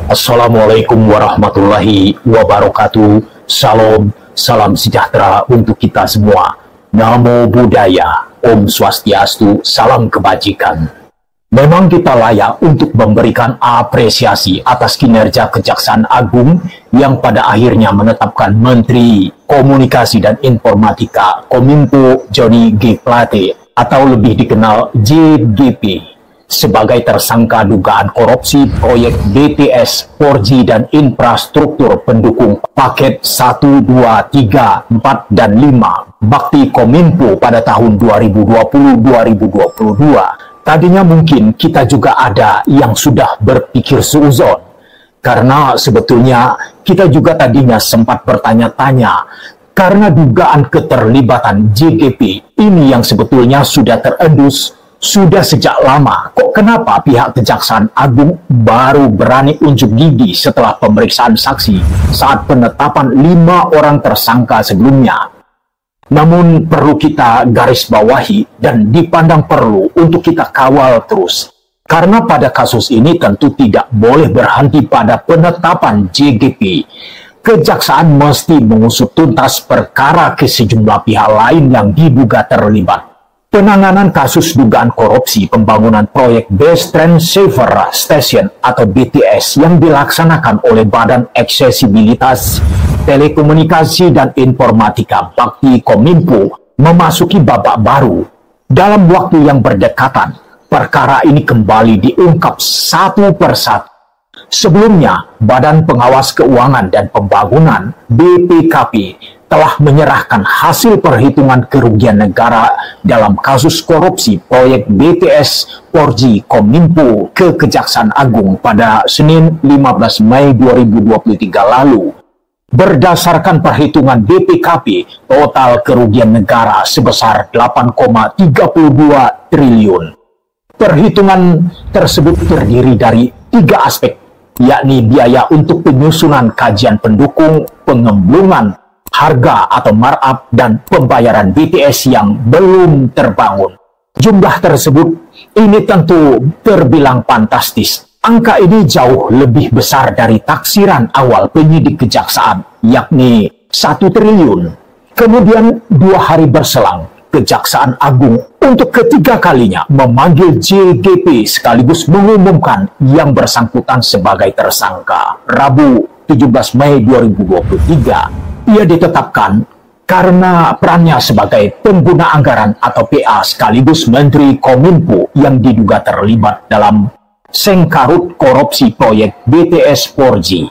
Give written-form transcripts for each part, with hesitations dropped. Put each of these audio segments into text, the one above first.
Assalamualaikum warahmatullahi wabarakatuh. Salam, salam sejahtera untuk kita semua. Namo Buddhaya, Om Swastiastu, salam kebajikan. Memang kita layak untuk memberikan apresiasi atas kinerja Kejaksaan Agung yang pada akhirnya menetapkan Menteri Komunikasi dan Informatika Kominfo Johnny G. Plate atau lebih dikenal JGP sebagai tersangka dugaan korupsi proyek BTS 4G dan infrastruktur pendukung paket 1, 2, 3, 4, dan 5 Bakti Kominfo pada tahun 2020-2022. Tadinya mungkin kita juga ada yang sudah berpikir suuzon, karena sebetulnya kita juga tadinya sempat bertanya-tanya karena dugaan keterlibatan JGP ini yang sebetulnya sudah terendus sudah sejak lama. Kok kenapa pihak Kejaksaan Agung baru berani unjuk gigi setelah pemeriksaan saksi saat penetapan 5 orang tersangka sebelumnya? Namun perlu kita garis bawahi dan dipandang perlu untuk kita kawal terus. Karena pada kasus ini tentu tidak boleh berhenti pada penetapan JGP. Kejaksaan mesti mengusut tuntas perkara ke sejumlah pihak lain yang diduga terlibat. Penanganan kasus dugaan korupsi pembangunan proyek Base Transceiver Station atau BTS yang dilaksanakan oleh Badan Aksesibilitas Telekomunikasi dan Informatika Bakti Kominfo memasuki babak baru. Dalam waktu yang berdekatan, perkara ini kembali diungkap satu persatu. Sebelumnya, Badan Pengawas Keuangan dan Pembangunan (BPKP) telah menyerahkan hasil perhitungan kerugian negara dalam kasus korupsi proyek BTS 4G Kominfo ke Kejaksaan Agung pada Senin 15 Mei 2023 lalu. Berdasarkan perhitungan BPKP, total kerugian negara sebesar 8,32 triliun. Perhitungan tersebut terdiri dari 3 aspek, yakni biaya untuk penyusunan kajian pendukung, pengemblungan harga atau markup, dan pembayaran BTS yang belum terbangun. Jumlah tersebut ini tentu terbilang fantastis. Angka ini jauh lebih besar dari taksiran awal penyidik kejaksaan, yakni 1 triliun. Kemudian 2 hari berselang, Kejaksaan Agung untuk ketiga kalinya memanggil JGP sekaligus mengumumkan yang bersangkutan sebagai tersangka. Rabu 17 Mei 2023. Ia ditetapkan karena perannya sebagai pengguna anggaran atau PA sekaligus Menteri Kominfo yang diduga terlibat dalam sengkarut korupsi proyek BTS 4G.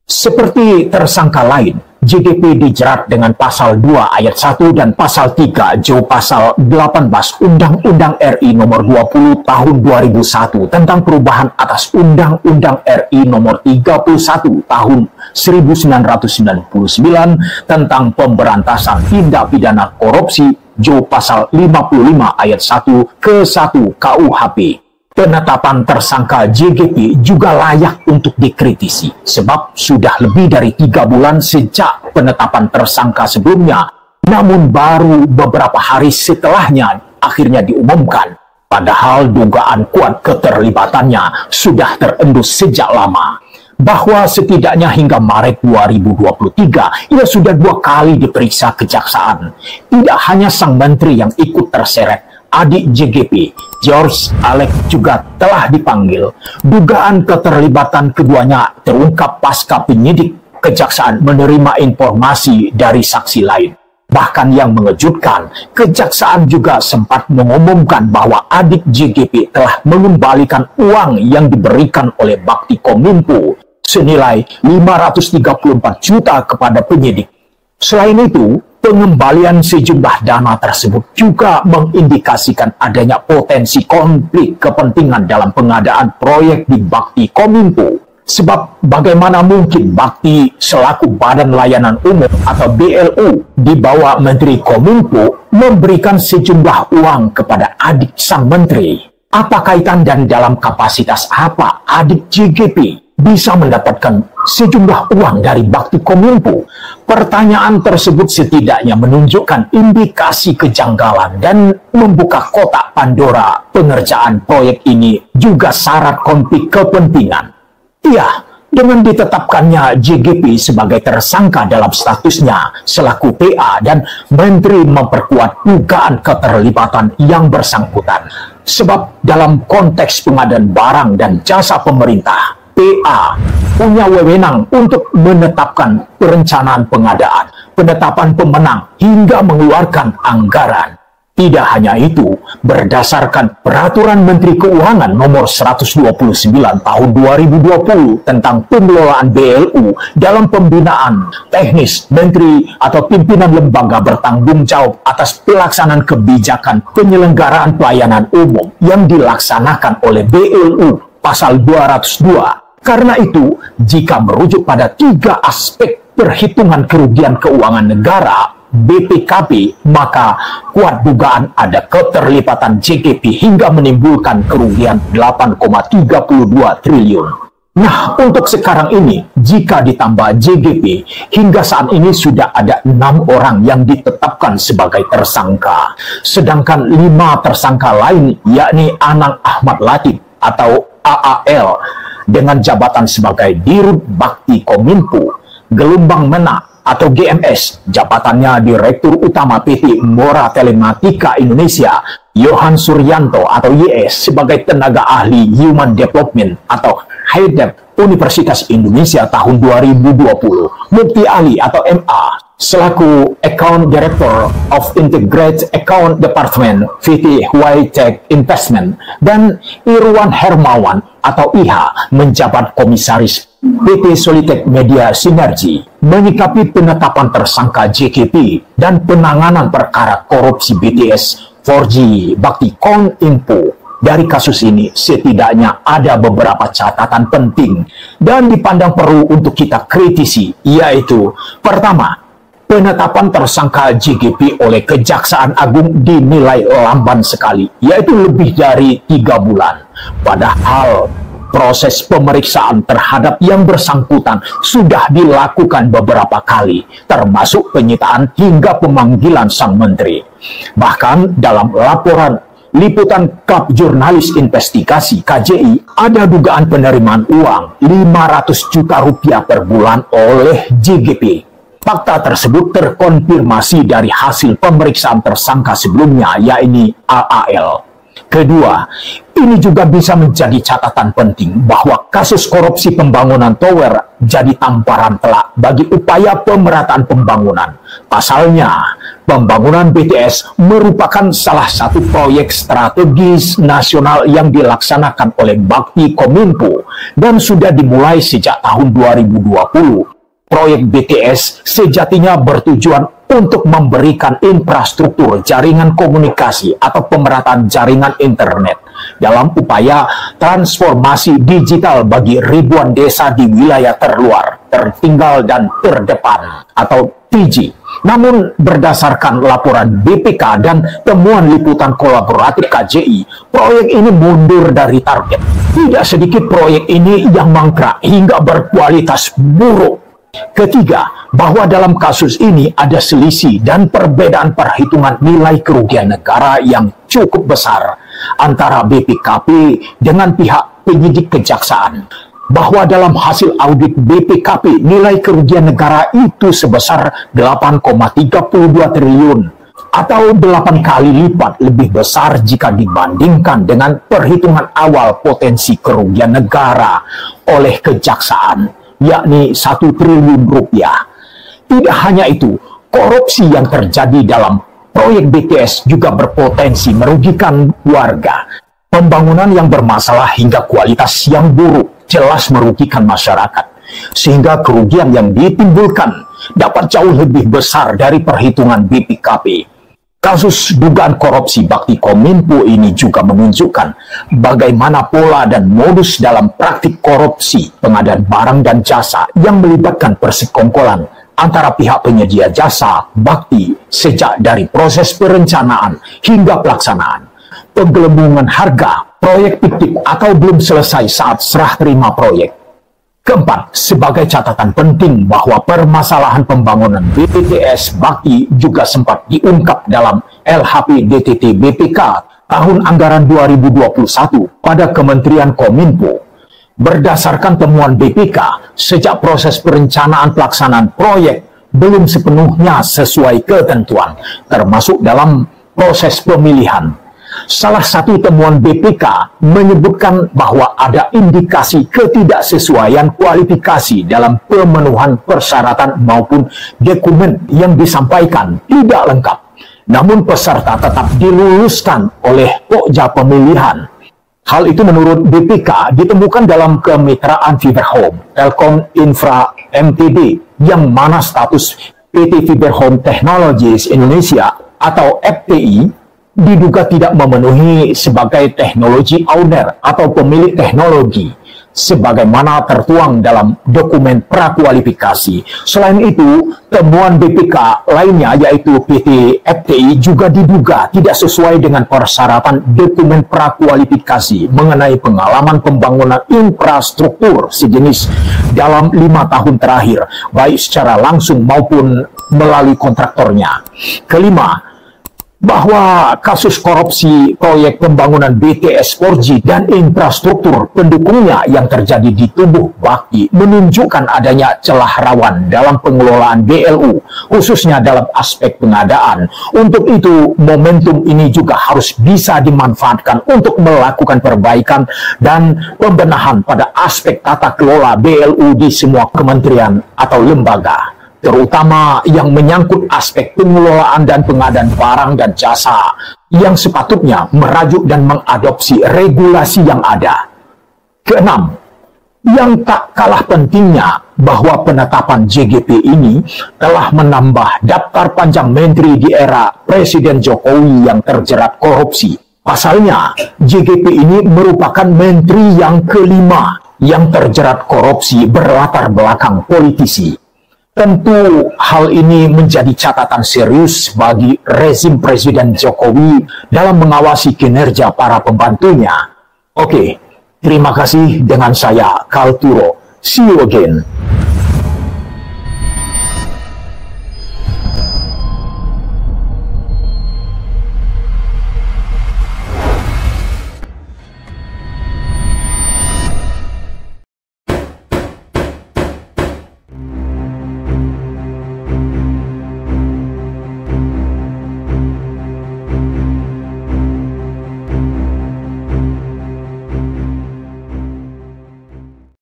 Seperti tersangka lain, JGP dijerat dengan pasal 2 ayat 1 dan pasal 3 Jo pasal 18 Undang-Undang RI nomor 20 tahun 2001 tentang perubahan atas Undang-Undang RI nomor 31 tahun 1999 tentang pemberantasan tindak pidana korupsi Jo pasal 55 ayat 1 ke 1 KUHP. Penetapan tersangka JGP juga layak untuk dikritisi, sebab sudah lebih dari 3 bulan sejak penetapan tersangka sebelumnya, namun baru beberapa hari setelahnya akhirnya diumumkan. Padahal dugaan kuat keterlibatannya sudah terendus sejak lama. Bahwa setidaknya hingga Maret 2023, ia sudah 2 kali diperiksa kejaksaan. Tidak hanya sang menteri yang ikut terseret, adik JGP, George Alex juga telah dipanggil. Dugaan keterlibatan keduanya terungkap pasca penyidik kejaksaan menerima informasi dari saksi lain. Bahkan yang mengejutkan, kejaksaan juga sempat mengumumkan bahwa adik JGP telah mengembalikan uang yang diberikan oleh Bakti Kominfo senilai 534 juta kepada penyidik. Selain itu, pengembalian sejumlah dana tersebut juga mengindikasikan adanya potensi konflik kepentingan dalam pengadaan proyek di Bakti Kominfo. Sebab bagaimana mungkin Bakti selaku Badan Layanan Umum atau BLU di bawah Menteri Kominfo memberikan sejumlah uang kepada adik sang menteri? Apa kaitan dan dalam kapasitas apa adik JGP bisa mendapatkan sejumlah uang dari Bakti Kominfo? Pertanyaan tersebut setidaknya menunjukkan indikasi kejanggalan dan membuka kotak Pandora. Pengerjaan proyek ini juga syarat konflik kepentingan. Ya, Dengan ditetapkannya JGP sebagai tersangka dalam statusnya selaku PA dan Menteri memperkuat dugaan keterlibatan yang bersangkutan. Sebab dalam konteks pengadaan barang dan jasa pemerintah, PA punya wewenang untuk menetapkan perencanaan pengadaan, penetapan pemenang, hingga mengeluarkan anggaran. Tidak hanya itu, berdasarkan Peraturan Menteri Keuangan Nomor 129 Tahun 2020 tentang pengelolaan BLU dalam pembinaan teknis menteri atau pimpinan lembaga bertanggung jawab atas pelaksanaan kebijakan penyelenggaraan pelayanan umum yang dilaksanakan oleh BLU Pasal 202. Karena itu, jika merujuk pada 3 aspek perhitungan kerugian keuangan negara BPKP, maka kuat dugaan ada keterlibatan JGP hingga menimbulkan kerugian 8,32 triliun. Nah, untuk sekarang ini, jika ditambah JGP, hingga saat ini sudah ada 6 orang yang ditetapkan sebagai tersangka. Sedangkan 5 tersangka lain, yakni Anang Ahmad Latif atau AAL, dengan jabatan sebagai Dirut Bakti Kominfo, Gelombang Mena atau GMS, jabatannya Direktur Utama PT Mora Telematika Indonesia, Yohan Suryanto atau YS sebagai Tenaga Ahli Human Development atau HIDEP Universitas Indonesia tahun 2020, Mukti Ali atau MA selaku Account Director of Integrated Account Department PT Huaytech Investment, dan Irwan Hermawan atau IHA menjabat Komisaris PT Solitech Media Sinergi. Menyikapi penetapan tersangka JGP dan penanganan perkara korupsi BTS 4G Bakti Kominfo, dari kasus ini setidaknya ada beberapa catatan penting dan dipandang perlu untuk kita kritisi, yaitu pertama, penetapan tersangka JGP oleh Kejaksaan Agung dinilai lamban sekali, yaitu lebih dari 3 bulan. Padahal proses pemeriksaan terhadap yang bersangkutan sudah dilakukan beberapa kali, termasuk penyitaan hingga pemanggilan sang menteri. Bahkan dalam laporan liputan Klub Jurnalis Investigasi KJI, ada dugaan penerimaan uang 500 juta rupiah per bulan oleh JGP. Fakta tersebut terkonfirmasi dari hasil pemeriksaan tersangka sebelumnya, yakni AAL. Kedua, ini juga bisa menjadi catatan penting bahwa kasus korupsi pembangunan tower jadi tamparan telak bagi upaya pemerataan pembangunan. Pasalnya, pembangunan BTS merupakan salah satu proyek strategis nasional yang dilaksanakan oleh Bakti Kominfo dan sudah dimulai sejak tahun 2020. Proyek BTS sejatinya bertujuan untuk memberikan infrastruktur jaringan komunikasi atau pemerataan jaringan internet dalam upaya transformasi digital bagi ribuan desa di wilayah terluar, tertinggal, dan terdepan atau TG. Namun berdasarkan laporan BPK dan temuan liputan kolaboratif KJI, proyek ini mundur dari target. Tidak sedikit proyek ini yang mangkrak hingga berkualitas buruk. Ketiga, bahwa dalam kasus ini ada selisih dan perbedaan perhitungan nilai kerugian negara yang cukup besar antara BPKP dengan pihak penyidik kejaksaan. Bahwa dalam hasil audit BPKP, nilai kerugian negara itu sebesar 8,32 triliun atau 8 kali lipat lebih besar jika dibandingkan dengan perhitungan awal potensi kerugian negara oleh kejaksaan, yakni 1 triliun rupiah. Tidak hanya itu, korupsi yang terjadi dalam proyek BTS juga berpotensi merugikan warga. Pembangunan yang bermasalah hingga kualitas yang buruk jelas merugikan masyarakat, sehingga kerugian yang ditimbulkan dapat jauh lebih besar dari perhitungan BPKP. Kasus dugaan korupsi Bakti Kominfo ini juga menunjukkan bagaimana pola dan modus dalam praktik korupsi pengadaan barang dan jasa yang melibatkan persekongkolan antara pihak penyedia jasa Bakti sejak dari proses perencanaan hingga pelaksanaan, penggelembungan harga, proyek fiktif atau belum selesai saat serah terima proyek. Keempat, sebagai catatan penting bahwa permasalahan pembangunan BPTS Bakti juga sempat diungkap dalam LHP DTT BPK tahun anggaran 2021 pada Kementerian Kominfo. Berdasarkan temuan BPK, sejak proses perencanaan pelaksanaan proyek belum sepenuhnya sesuai ketentuan, termasuk dalam proses pemilihan. Salah satu temuan BPK menyebutkan bahwa ada indikasi ketidaksesuaian kualifikasi dalam pemenuhan persyaratan maupun dokumen yang disampaikan tidak lengkap. Namun peserta tetap diluluskan oleh Pokja Pemilihan. Hal itu menurut BPK ditemukan dalam kemitraan Fiberhome, Telkom Infra Mtd, yang mana status PT Fiberhome Technologies Indonesia atau FTI diduga tidak memenuhi sebagai teknologi owner atau pemilik teknologi, sebagaimana tertuang dalam dokumen prakualifikasi. Selain itu, temuan BPK lainnya yaitu PT FTI juga diduga tidak sesuai dengan persyaratan dokumen prakualifikasi mengenai pengalaman pembangunan infrastruktur sejenis dalam 5 tahun terakhir, baik secara langsung maupun melalui kontraktornya. Kelima, bahwa kasus korupsi proyek pembangunan BTS 4G dan infrastruktur pendukungnya yang terjadi di tubuh Bakti menunjukkan adanya celah rawan dalam pengelolaan BLU, khususnya dalam aspek pengadaan. Untuk itu, momentum ini juga harus bisa dimanfaatkan untuk melakukan perbaikan dan pembenahan pada aspek tata kelola BLU di semua kementerian atau lembaga, terutama yang menyangkut aspek pengelolaan dan pengadaan barang dan jasa yang sepatutnya merajuk dan mengadopsi regulasi yang ada. Keenam, yang tak kalah pentingnya bahwa penetapan JGP ini telah menambah daftar panjang menteri di era Presiden Jokowi yang terjerat korupsi. Pasalnya, JGP ini merupakan menteri yang kelima yang terjerat korupsi berlatar belakang politisi. Tentu hal ini menjadi catatan serius bagi rezim Presiden Jokowi dalam mengawasi kinerja para pembantunya. Oke, terima kasih dengan saya, Kalturo. See you again.